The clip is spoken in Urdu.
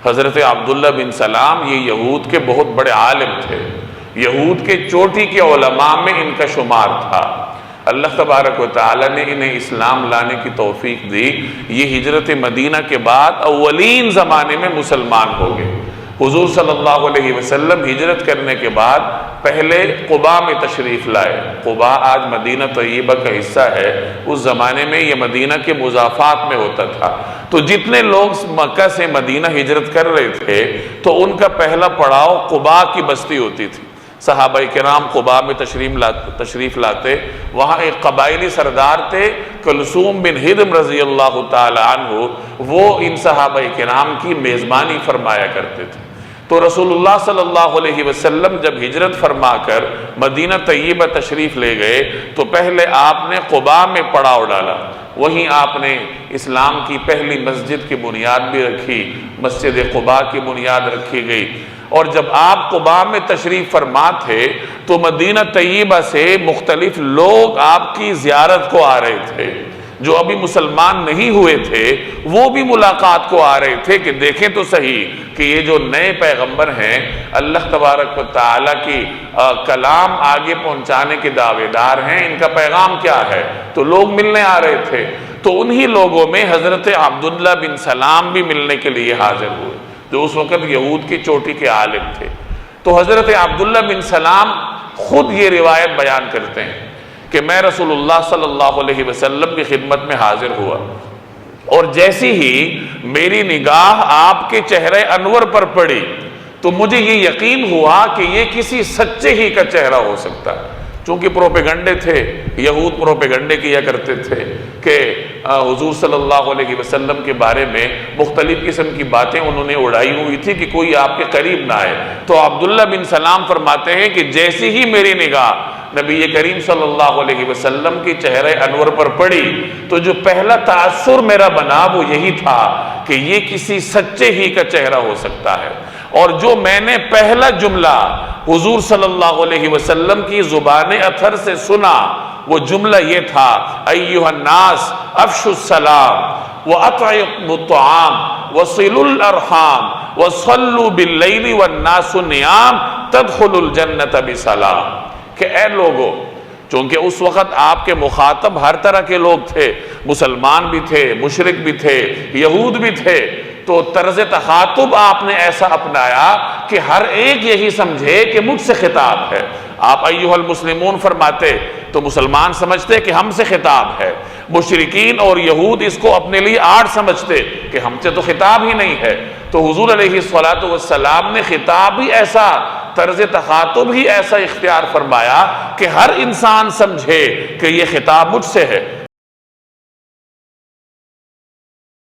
حضرت عبداللہ بن سلام یہ یہود کے بہت بڑے عالم تھے، یہود کے چوٹی کے علماء میں ان کا شمار تھا۔ اللہ تبارک و تعالیٰ نے انہیں اسلام لانے کی توفیق دی۔ یہ ہجرت مدینہ کے بعد اولین زمانے میں مسلمان ہو گئے۔ حضور صلی اللہ علیہ وسلم ہجرت کرنے کے بعد پہلے قباء میں تشریف لائے۔ قباء آج مدینہ طیبہ کا حصہ ہے، اس زمانے میں یہ مدینہ کے مضافات میں ہوتا تھا۔ تو جتنے لوگ مکہ سے مدینہ ہجرت کر رہے تھے تو ان کا پہلا پڑاؤ قباء کی بستی ہوتی تھی۔ صحابہ کرام قباء میں تشریف لاتے، وہاں ایک قبائلی سردار تھے کلثوم بن ہدم رضی اللہ تعالی عنہ، وہ ان صحابہ کرام کی میزبانی فرمایا کرتے تھے۔ تو رسول اللہ صلی اللہ علیہ وسلم جب ہجرت فرما کر مدینہ طیبہ تشریف لے گئے تو پہلے آپ نے قباء میں پڑاؤ ڈالا، وہیں آپ نے اسلام کی پہلی مسجد کی بنیاد بھی رکھی، مسجد قباء کی بنیاد رکھی گئی۔ اور جب آپ قباء میں تشریف فرما تھے تو مدینہ طیبہ سے مختلف لوگ آپ کی زیارت کو آ رہے تھے، جو ابھی مسلمان نہیں ہوئے تھے وہ بھی ملاقات کو آ رہے تھے کہ دیکھیں تو صحیح کہ یہ جو نئے پیغمبر ہیں اللہ تبارک و تعالیٰ کی کلام آگے پہنچانے کے دعوے دار ہیں، ان کا پیغام کیا ہے۔ تو لوگ ملنے آ رہے تھے، تو انہی لوگوں میں حضرت عبداللہ بن سلام بھی ملنے کے لیے حاضر ہوئے، جو اس وقت یہود کی چوٹی کے عالم تھے۔ تو حضرت عبداللہ بن سلام خود یہ روایت بیان کرتے ہیں کہ میں رسول اللہ صلی اللہ علیہ وسلم کی خدمت میں حاضر ہوا، اور جیسی ہی میری نگاہ آپ کے چہرے انور پر پڑی تو مجھے یہ یقین ہوا کہ یہ کسی سچے ہی کا چہرہ ہو سکتا ہے۔ چونکہ پروپیگنڈے تھے، یہود پروپیگنڈے کیا کرتے تھے کہ حضور صلی اللہ علیہ وسلم کے بارے میں مختلف قسم کی باتیں انہوں نے اڑائی ہوئی تھی کہ کوئی آپ کے قریب نہ آئے۔ تو عبداللہ بن سلام فرماتے ہیں کہ جیسی ہی میری نگاہ نبی کریم صلی اللہ علیہ وسلم کی چہرے انور پر پڑی تو جو پہلا تاثر میرا بنا وہ یہی تھا کہ یہ کسی سچے ہی کا چہرہ ہو سکتا ہے۔ اور جو میں نے پہلا جملہ حضور صلی اللہ علیہ وسلم کی زبان اطہر سے سنا وہ جملہ یہ تھا، ایھا الناس افشوا السلام واطعموا الطعام وصلوا الارحام وصلوا باللیل والناس نیام تدخلوا الجنة بسلام۔ کہ اے لوگو، چونکہ اس وقت آپ کے مخاطب ہر طرح کے لوگ تھے، مسلمان بھی تھے، مشرک بھی تھے، یہود بھی تھے، تو طرز تخاطب آپ نے ایسا اپنایا کہ ہر ایک یہی سمجھے کہ مجھ سے خطاب ہے۔ آپ ایھا المسلمون فرماتے تو مسلمان سمجھتے کہ ہم سے خطاب ہے، مشرکین اور یہود اس کو اپنے لیے آڑ سمجھتے کہ ہم سے تو خطاب ہی نہیں ہے۔ تو حضور علیہ الصلوۃ والسلام نے خطاب ہی ایسا، طرز تخاطب ہی ایسا اختیار فرمایا کہ ہر انسان سمجھے کہ یہ خطاب مجھ سے ہے۔